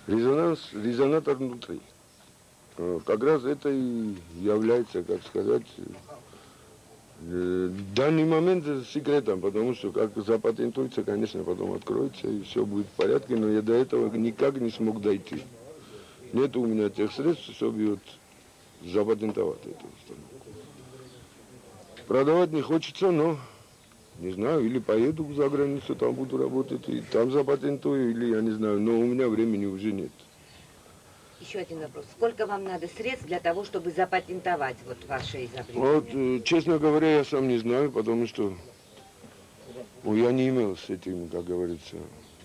резонатор внутри. Как раз это и является, как сказать, в данный момент секретом, потому что как запатентуется, конечно, потом откроется и все будет в порядке, но я до этого никак не смог дойти. Нет у меня тех средств, чтобы вот запатентовать эту установку. Продавать не хочется, но не знаю, или поеду за границу, там буду работать, и там запатентую, или я не знаю, но у меня времени уже нет. Еще один вопрос. Сколько вам надо средств для того, чтобы запатентовать вот ваше изобретение? Вот, честно говоря, я сам не знаю, потому что я не имел с этим, как говорится,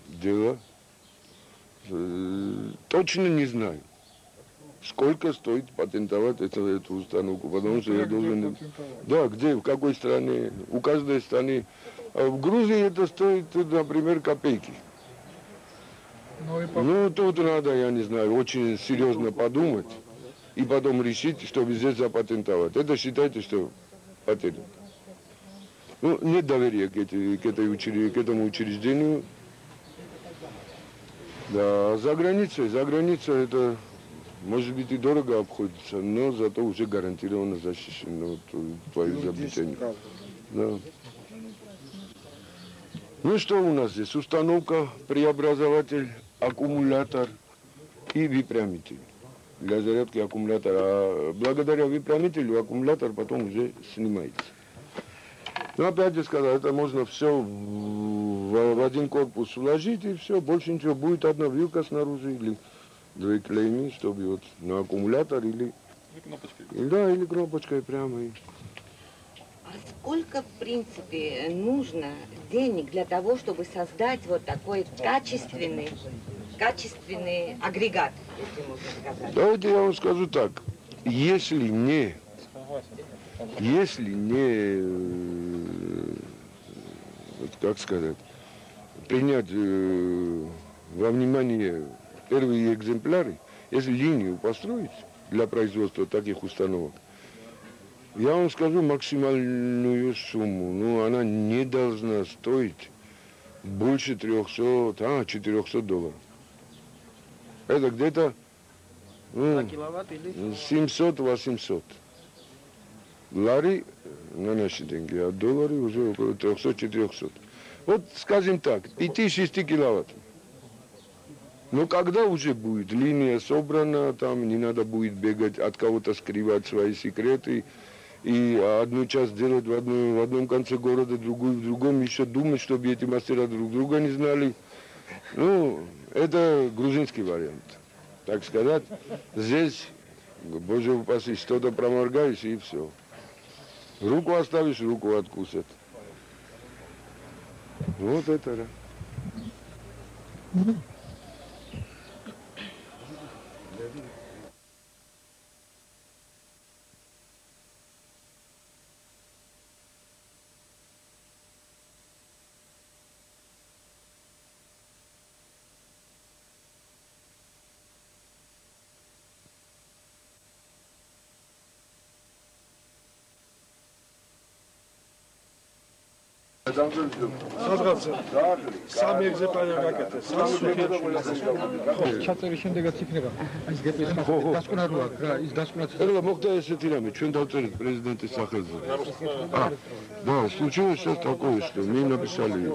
дела. Точно не знаю, сколько стоит патентовать эту установку, потому что я должен... Да, где, в какой стране, у каждой страны. А в Грузии это стоит, например, копейки. Ну, тут надо, я не знаю, очень серьезно подумать и потом решить, чтобы здесь запатентовать. Это считайте, что патент. Ну, нет доверия к этому учреждению. Да, за границей это, может быть, и дорого обходится, но зато уже гарантированно защищено твое изобретение. Да. Ну, что у нас здесь? Установка, преобразователь, аккумулятор и выпрямитель для зарядки аккумулятора. А благодаря выпрямителю аккумулятор потом уже снимается. Ну, опять же сказал, это можно все в один корпус уложить, и все, больше ничего. Будет одна вилка снаружи или две клейми, чтобы вот на аккумулятор или кнопочкой. Да, или кнопочкой прямо. А сколько, в принципе, нужно денег для того, чтобы создать вот такой качественный агрегат, если можно сказать? Давайте я вам скажу так. Если не вот как сказать, принять во внимание первые экземпляры, если линию построить для производства таких установок, я вам скажу максимальную сумму, но она не должна стоить больше $400 Это где-то 700-800 лари на наши деньги, а доллары уже около 300-400. Вот, скажем так, 5-6 киловатт. Но когда уже будет линия собрана, там не надо будет бегать, от кого-то скрывать свои секреты, и одну часть делать в одном конце города, другую в другом, еще думать, чтобы эти мастера друг друга не знали. Ну, это грузинский вариант. Так сказать, здесь, боже упаси, что-то проморгаешь и все. Руку оставишь, руку откусят. Вот это да. სადღაც სამი ეგზემპლარი გაკეთეს. ჩაწერის შემდეგაც იქნება ის გეტყვის დასკვნა რო აქვს რა, ის დასკვნაც. Эрла, могда ესეთი რამე, ჩვენ დავწერეთ პრეზიდენტის სახელზე. Да, случилось сейчас такое, что мне написали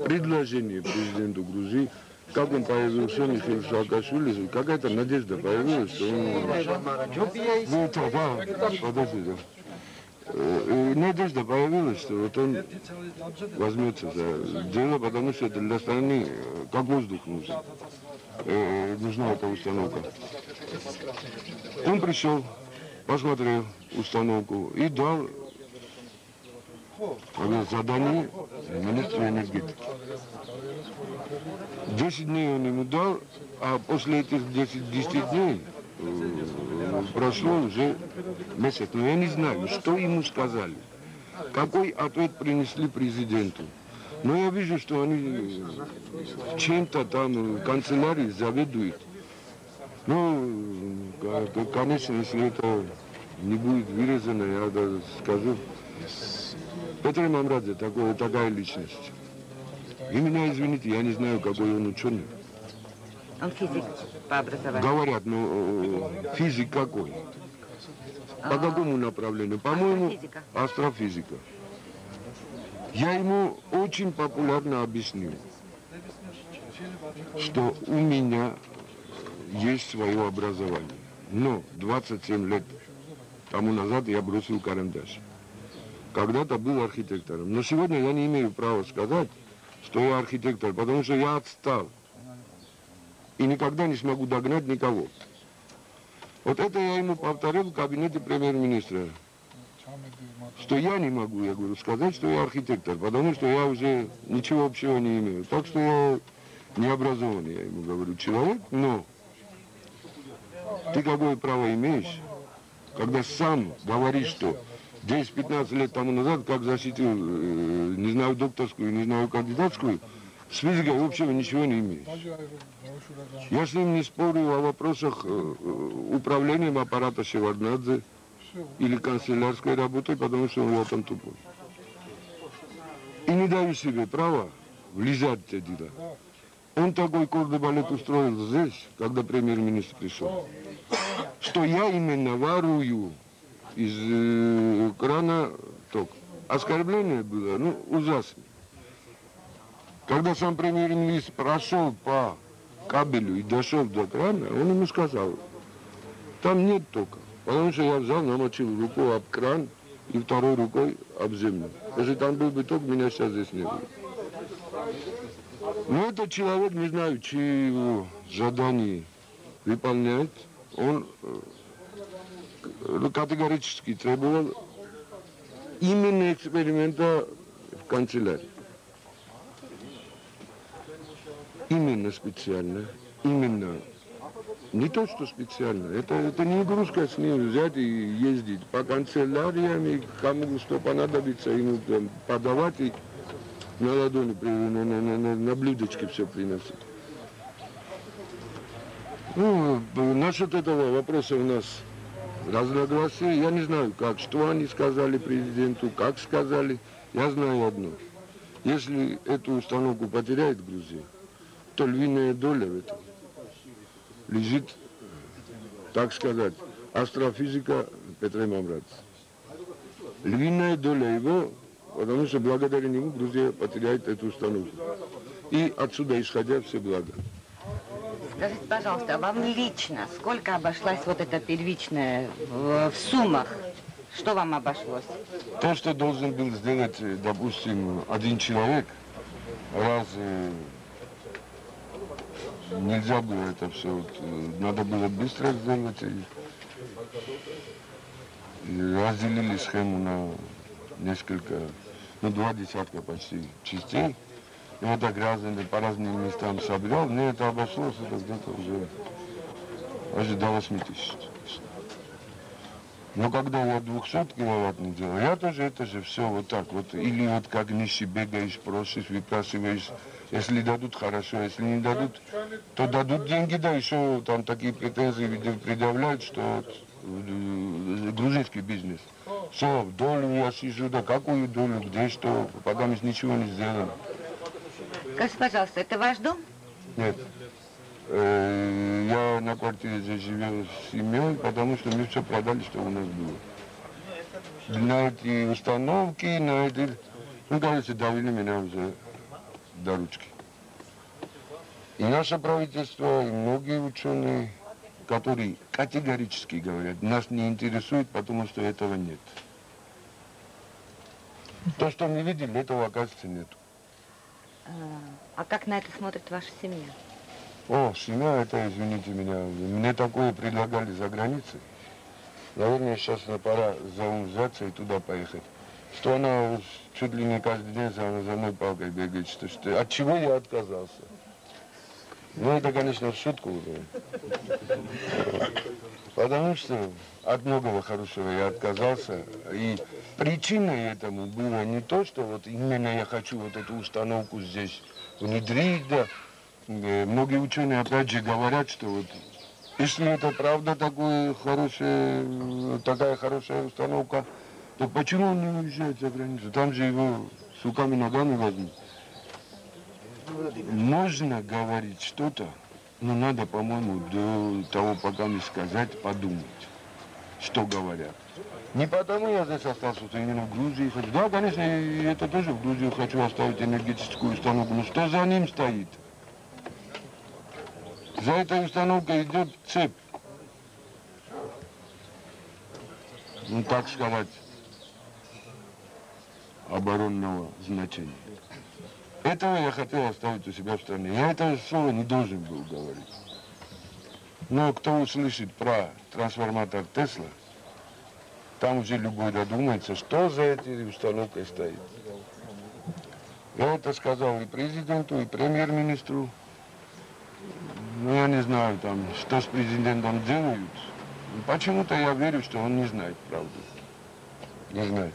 предложение президенту Грузии, как он появился, Михаил Саакашвили, какая-то надежда появилась, что он... да, подожди, да. Надежда появилась, что вот он возьмется за дело, потому что это для страны как воздух нужен. Нужна эта установка. Он пришел, посмотрел установку и дал задание министру энергетики. 10 дней он ему дал, а после этих 10 дней прошло уже месяц. Но я не знаю, что ему сказали, какой ответ принесли президенту. Но я вижу, что они чем-то там в канцелярии заведуют. Ну, конечно, если это не будет вырезано, я даже скажу, Петр Мамрадзе такая личность. И меня извините, я не знаю, какой он ученый. Он физик по образованию. Говорят, ну, физик какой? По какому направлению? По-моему, астрофизика. Я ему очень популярно объяснил, что у меня есть свое образование. Но 27 лет тому назад я бросил карандаш. Когда-то был архитектором. Но сегодня я не имею права сказать, что я архитектор, потому что я отстал. И никогда не смогу догнать никого. Вот это я ему повторил в кабинете премьер-министра. Что я не могу, я говорю, сказать, что я архитектор, потому что я уже ничего общего не имею. Так что я не образованный, я ему говорю, человек, но ты какое право имеешь, когда сам говоришь, что 10-15 лет тому назад, как защитил, не знаю, докторскую, не знаю, кандидатскую, с физикой общего ничего не имеешь. Я с ним не спорю о вопросах управлением аппарата Шеварднадзе или канцелярской работой, потому что он в этом тупой. И не даю себе права влезать в эти дела. Он такой кордобалет устроил здесь, когда премьер-министр пришел, что я именно ворую из крана ток. Оскорбление было, ну, ужасно. Когда сам премьер-министр прошел по кабелю и дошел до крана, он ему сказал, там нет тока. Потому что я взял, намочил руку об кран и второй рукой об землю. Если там был бы ток, меня сейчас здесь не было. Но этот человек, не знаю, чьи его задания выполняет, он категорически требовал именно эксперимента в канцелярии. Именно специально, именно. Не то, что специально, это не игрушка с ним взять и ездить по канцеляриям, и кому что понадобится, ему там подавать и на ладони, на блюдечке все приносить. Ну, насчет этого вопроса у нас разногласия. Я не знаю, как, что они сказали президенту, как сказали. Я знаю одно. Если эту установку потеряет Грузия, то львиная доля в этом лежит, так сказать, астрофизика Петра Мамрадзе. Львиная доля его, потому что благодаря нему Грузия потеряет эту установку. И отсюда исходят все блага. Скажите, пожалуйста, а вам лично сколько обошлась вот эта первичная в суммах? Что вам обошлось? То, что должен был сделать, допустим, один человек, раз нельзя было это все, вот, надо было быстро сделать. И разделили схему на несколько, ну, 2 десятка почти частей. И вот так разные, по разным местам собирал. Мне это обошлось, это где-то уже до 8 тысяч. Но когда я 200 киловаттный делал, я тоже это же все вот так вот. Или вот как нищий бегаешь, просишь, выпрашиваешь. Если дадут, хорошо, если не дадут, то дадут деньги, да, еще там такие претензии предъявляют, что вот, грузинский бизнес. Все, долю я сижу, да какую долю, где что, пока мы ничего не сделаем. Скажите, пожалуйста, это ваш дом? Нет. Я на квартире здесь живу с семьей, потому что мы все продали, что у нас было. На эти установки, на эти, ну, кажется, довели меня уже до ручки. И наше правительство, и многие ученые, которые категорически говорят, нас не интересует, потому что этого нет. То, что мы видели, этого, оказывается, нет. А как на это смотрит ваша семья? О, семья, это, извините меня, мне такое предлагали за границей. Наверное, сейчас пора за ум взяться и туда поехать. Что она чуть ли не каждый день за мной палкой бегает, что от чего я отказался. Ну, это, конечно, в шутку уже. Потому что от многого хорошего я отказался. И причиной этому было не то, что вот именно я хочу вот эту установку здесь внедрить, да. Многие ученые опять же говорят, что вот если это правда такая хорошая установка, то почему он не уезжает за границу? Там же его с руками и ногами возьмут. Можно говорить что-то, Ну, надо, по-моему, до того, пока мне сказать, подумать, что говорят. Не потому я здесь остался, что именно в Грузии хочу. Да, конечно, я это тоже в Грузию хочу оставить энергетическую установку. Но что за ним стоит? За этой установкой идет цепь. Ну, так сказать, оборонного значения. Этого я хотел оставить у себя в стране. Я этого слова не должен был говорить. Но кто услышит про трансформатор Тесла, там уже любой додумается, что за этой установкой стоит. Я это сказал и президенту, и премьер-министру. Ну, я не знаю, там, что с президентом делают. Почему-то я верю, что он не знает правду. Не знает.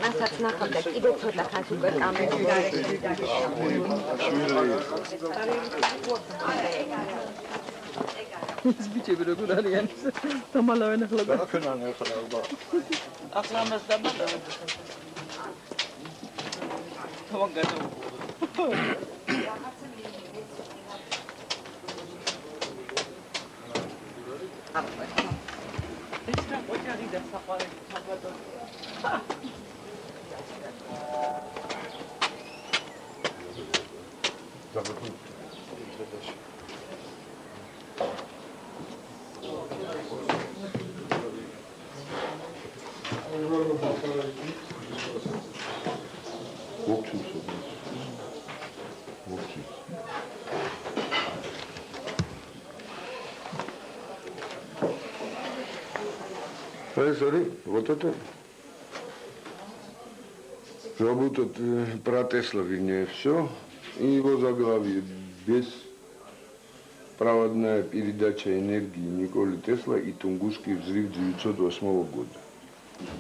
მასაც ნახავდა კიდე ცოტა ხანს უკვე კამერის გარეშე ეს ბიჭები როგორ არიან? დამალავენ ახლა. დაფენან ახლა უბა. ახლა მას დამალავენ. თვან გადავ. ეს რა ოჯახი და საყვარელი საბადო. Смотри, вот это работает про Тесла, вернее, все. И его заглавие «Беспроводная передача энергии Николы Тесла и Тунгусский взрыв 1908 года».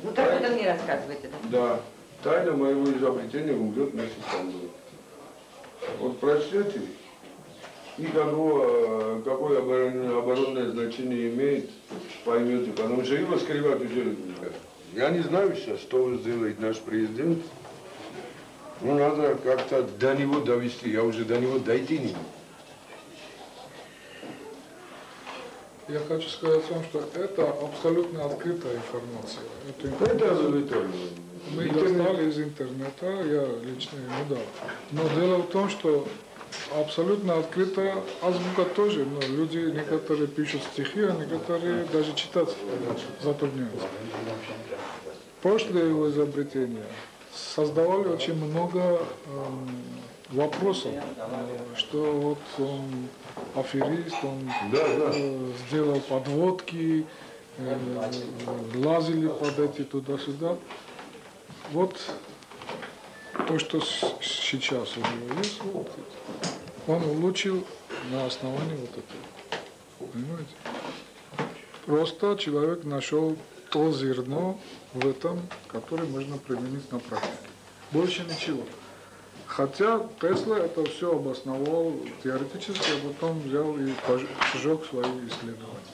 Ну, так вы там не рассказываете, да? Да. Тайна моего изобретения умрет вместе со мной. Вот прочтете, и какое оборонное значение имеет, поймете, потому что его скрывать уже... Я не знаю сейчас, что сделает наш президент. Ну, надо как-то до него довести, я уже до него дойти не могу. Я хочу сказать вам, что это абсолютно открытая информация. Мы достали из интернета, я лично ему дал. Но дело в том, что абсолютно открытая азбука тоже, но люди некоторые пишут стихи, а некоторые даже читать затрудняются. После его изобретения создавали очень много вопросов, что вот он аферист, он сделал подводки, лазили под эти туда-сюда. Вот то, что сейчас у него есть, вот, он улучшил на основании вот этого. Понимаете? Просто человек нашел то зерно в этом, которое можно применить на практике. Больше ничего. Хотя Тесла это все обосновал теоретически, а потом взял и сжег свои исследования.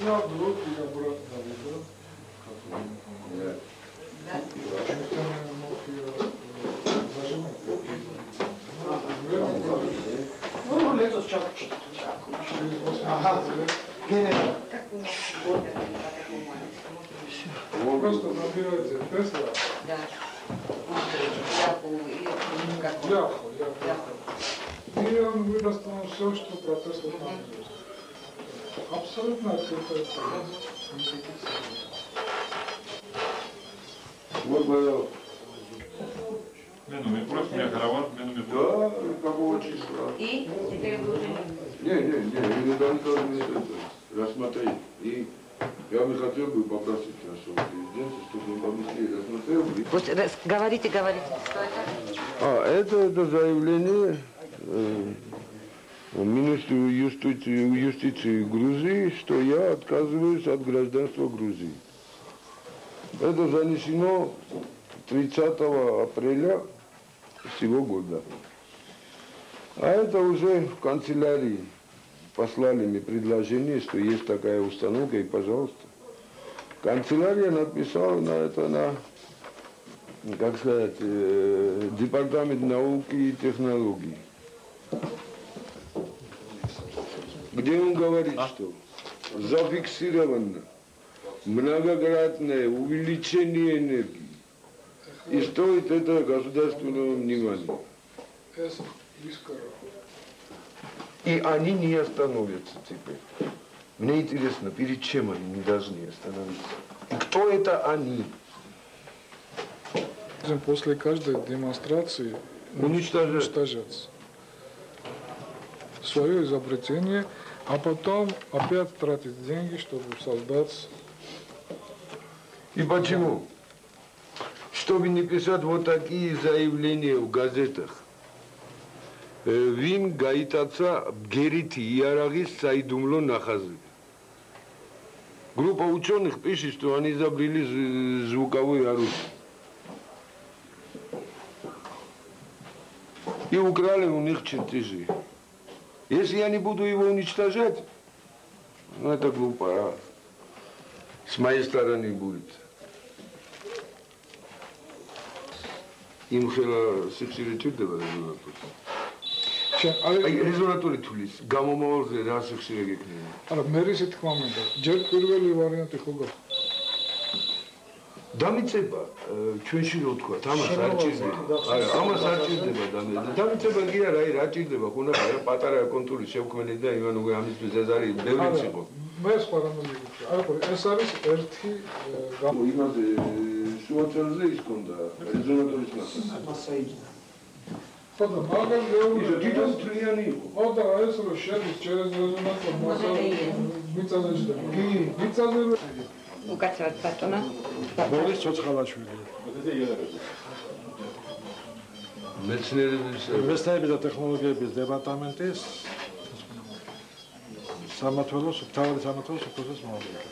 Я вдруг и обратно видел. Просто набирайте Тесла. Да. Яху. И он выдаст вам все, что про Тесла там есть. Абсолютно открытая информация. Вот, пожалуйста. Просто меня караван, Да, какого числа? И теперь вы уже... Не должны рассмотреть. И я бы хотел попросить нашего президента, чтобы он побыстрее рассмотрел. Говорите, что это? Это заявление министру юстиции Грузии, что я отказываюсь от гражданства Грузии. Это занесено 30 апреля сего года. А это уже в канцелярии послали мне предложение, что есть такая установка, и, пожалуйста. Канцелярия написала на это, как сказать, департамент науки и технологий. Где он говорит, что зафиксировано многократное увеличение энергии. И стоит это государственного внимания. И они не остановятся теперь. Мне интересно, перед чем они не должны остановиться? И кто это они? После каждой демонстрации уничтожаться свое изобретение, а потом опять тратить деньги, чтобы создать. И почему? Чтобы не писать вот такие заявления в газетах. Вин гаитаца бгерити иарагис сайдумло нахазы. Группа ученых пишет, что они изобрели звуковое оружие. И украли у них чертежи. Если я не буду его уничтожать, ну это глупо, с моей стороны будет. Им хотела сексуализировать резонатური თulis გამომავალზე რა სიხშირე გეკნება? არა, მე ისე თქვა მინდა. ჯერ პირველი ვარიანტი ხო გქონდა. დამიწება ჩვენში რო თქვა, ამას არ ჭირდება. არა, ამას არ ჭირდება დამიწება კი არა, რა ჭირდება? ხუნა რა პატარა კონტური შევქმნით და ივანოვი ამისთვის ეს არის ბევრიც იყო. მე სხვა რამე მიგიწევ. არა, ეს არის ერთი იმაზე შუაწელზე ის ქონდა резонатორის მასა. ხოდა მაგალ მეუბნები თვითონ თლიანი იყო. ხოდა ეს რო შედის через резонатор მასა მიწაზეჭდება. კი, მიწაზე უკაცრავად ბატონო. ბორის ცოცხალაშვილი. მეცნიერების და ტექნოლოგიების დეპარტამენტის სამმართველოს მთავარი სამმართველოს უფროსის მოადგილე.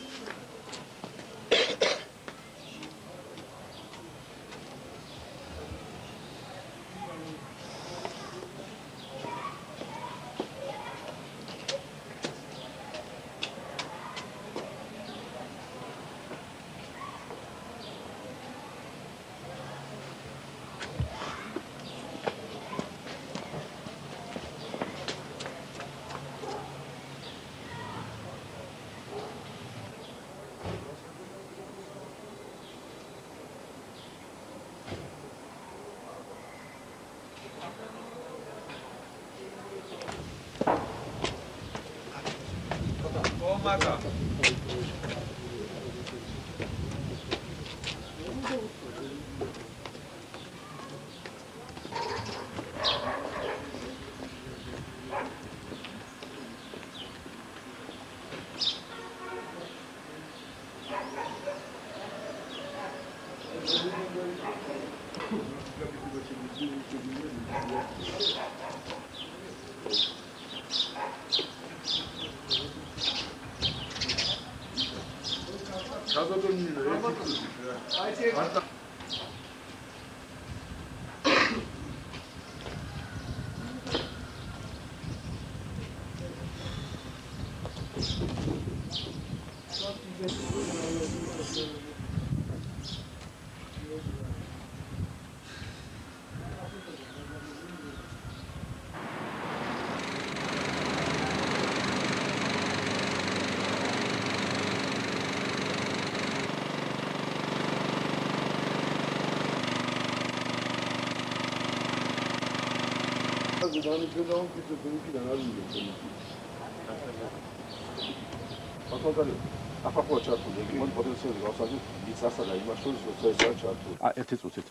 ერთი წუთით.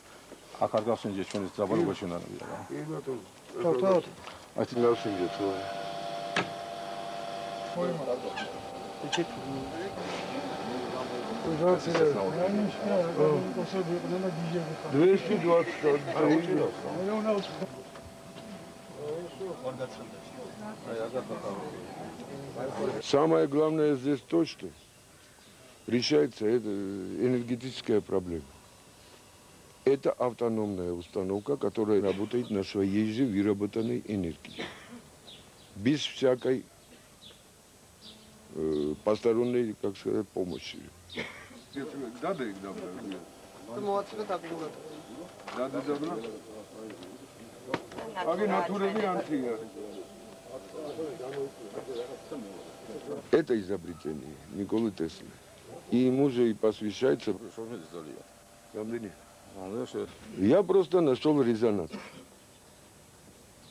აქ არ გავსინჯეთ ჩვენი ზაბარობაში უნარები რა. კი ბატონო. აი თი გავსინჯეთ ხო. Самое главное здесь то, что решается эта энергетическая проблема. Это автономная установка, которая работает на своей же выработанной энергии. Без всякой посторонней, как сказать, помощи. Дады их добро. Дады добро. Аги натурები ანთია. Это изобретение Николы Теслы. И ему же и посвящается. Я просто нашел резонатор,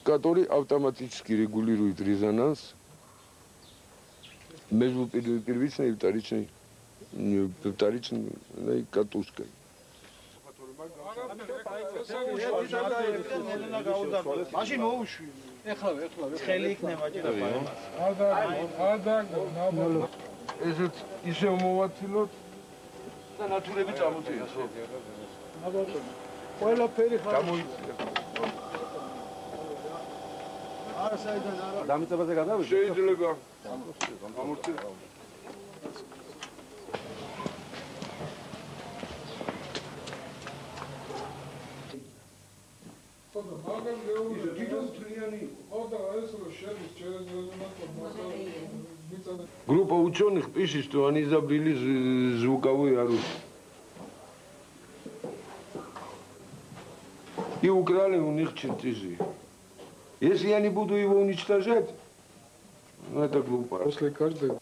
который автоматически регулирует резонанс между первичной и вторичной катушкой. მაშინ მოუშვი. ეხლა. ცხელი იქნება ჭირება. არ დაგო, ესეც ისე მოვაცილოთ და ნატურები წამოწიეს, ხო? ყველაფერი ხარ. გამოიწია. არა საიდან არა. დამიწებაზე გადავიდე. შეიძლება. გამორჩა. ხოდა მაგამ გეუბნები თვითონ თლიანი ხოდა ეს რო შედის через резонатор. Группа ученых пишет, что они изобрели звуковое оружие. И украли у них чертежи. Если я не буду его уничтожать, ну это глупо. После каждой